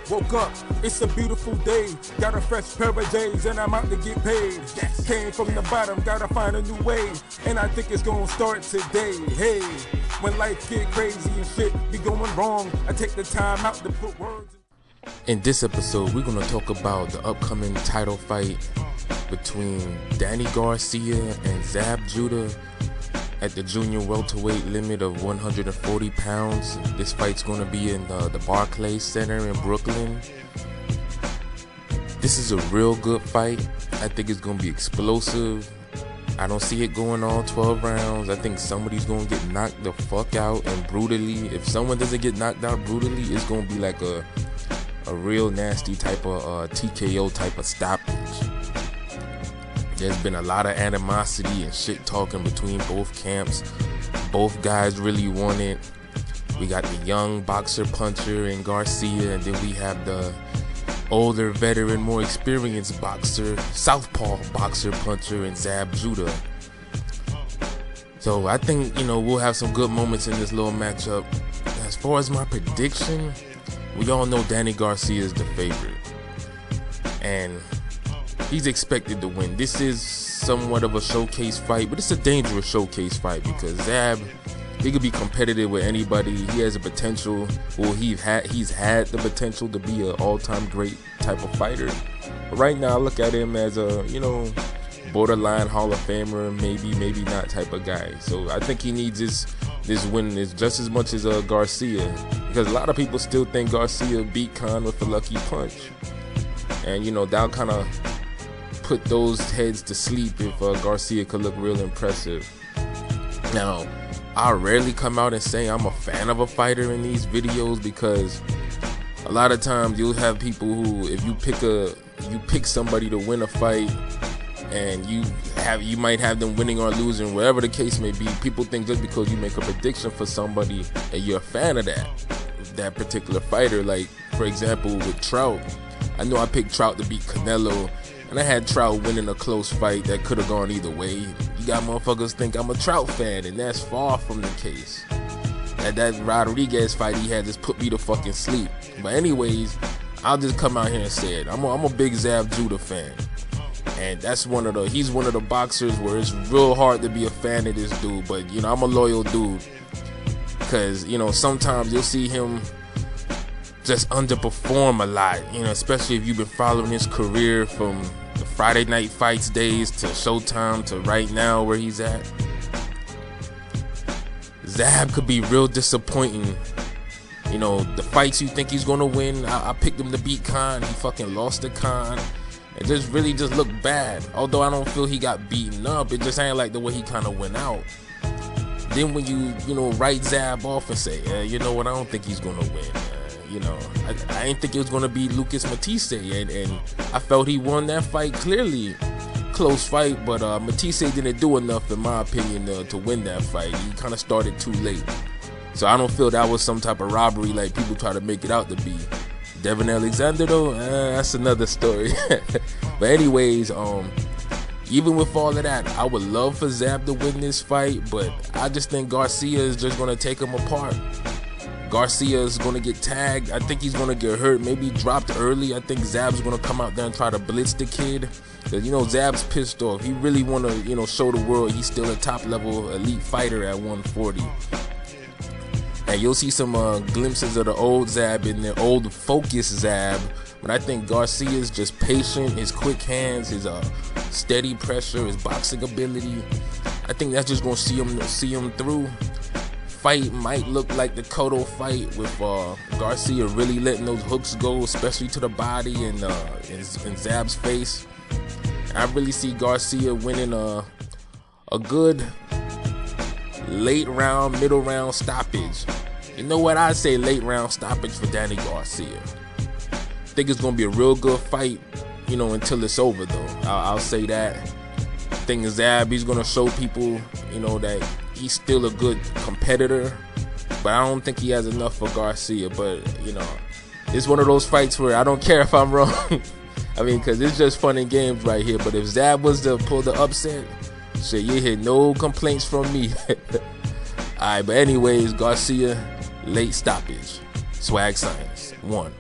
Woke up, it's a beautiful day. Got a fresh pair of J's and I'm out to get paid. Came from the bottom, gotta find a new way. And I think it's gonna start today. Hey, when life get crazy and shit be going wrong, I take the time out to put words. In this episode, we're gonna talk about the upcoming title fight between Danny Garcia and Zab Judah at the junior welterweight limit of 140 pounds. This fight's going to be in the Barclays Center in Brooklyn. This is a real good fight. I think it's going to be explosive. I don't see it going all 12 rounds. I think somebody's going to get knocked the fuck out and brutally. If someone doesn't get knocked out brutally, it's going to be like a real nasty type of TKO type of stoppage. There's been a lot of animosity and shit talking between both camps. Both guys really want it. We got the young boxer puncher in Garcia, and then we have the older veteran, more experienced boxer, southpaw boxer puncher in Zab Judah. So I think, we'll have some good moments in this little matchup. As far as my prediction, we all know Danny Garcia is the favorite. And he's expected to win. This is somewhat of a showcase fight, but it's a dangerous showcase fight because Zab, he could be competitive with anybody. He has a potential, well, he's had the potential to be an all-time great type of fighter. But right now, I look at him as a, borderline Hall of Famer, maybe not type of guy. So I think he needs this win just as much as Garcia, because a lot of people still think Garcia beat Khan with a lucky punch. And, that'll kind of put those heads to sleep if Garcia could look real impressive. Now, I rarely come out and say I'm a fan of a fighter in these videos, because a lot of times you'll have people who, if you pick somebody to win a fight, and you might have them winning or losing, whatever the case may be, people think just because you make a prediction for somebody and you're a fan of that particular fighter. Like, for example, with Trout, I know I picked Trout to beat Canelo, and I had Trout winning a close fight that could have gone either way. You got motherfuckers think I'm a Trout fan, and that's far from the case. And that Rodriguez fight he had just put me to fucking sleep. But anyways, I'll just come out here and say it. I'm a big Zab Judah fan. And that's he's one of the boxers where it's real hard to be a fan of this dude. But, I'm a loyal dude. Because, sometimes you'll see him just underperform a lot, especially if you've been following his career from the Friday Night Fights days to Showtime to right now where he's at. Zab could be real disappointing. The fights you think he's gonna win, I picked him to beat Khan. He fucking lost to Khan. It just really looked bad. Although I don't feel he got beaten up, it just ain't like the way he kind of went out. Then when you write Zab off and say, you know what, I don't think he's gonna win. I didn't think it was going to be Lucas Matisse, and I felt he won that fight clearly. Close fight, but Matisse didn't do enough, in my opinion, to win that fight. He kind of started too late. So I don't feel that was some type of robbery like people try to make it out to be. Devin Alexander, though, that's another story. But anyways, even with all of that, I would love for Zab to win this fight, but I just think Garcia is just going to take him apart. Garcia is going to get tagged. I think he's going to get hurt, maybe dropped early. I think Zab's going to come out there and try to blitz the kid. Because, Zab's pissed off. He really want to, show the world he's still a top-level elite fighter at 140. And you'll see some glimpses of the old Zab and the old focused Zab. But I think Garcia is just patient, his quick hands, his steady pressure, his boxing ability. I think that's just going to see him through. Fight might look like the Cotto fight with Garcia really letting those hooks go, especially to the body and in Zab's face. I really see Garcia winning a good late round, middle round stoppage. You know what? I'd say late round stoppage for Danny Garcia. I think it's going to be a real good fight, until it's over, though. I'll say that. I think Zab, he's going to show people, that he's still a good competitor, but I don't think he has enough for Garcia. But, it's one of those fights where I don't care if I'm wrong. I mean, because it's just fun and games right here. But if Zab was to pull the upset, shit, you hear no complaints from me. Alright, but anyways, Garcia, late stoppage. Swag Science, 1.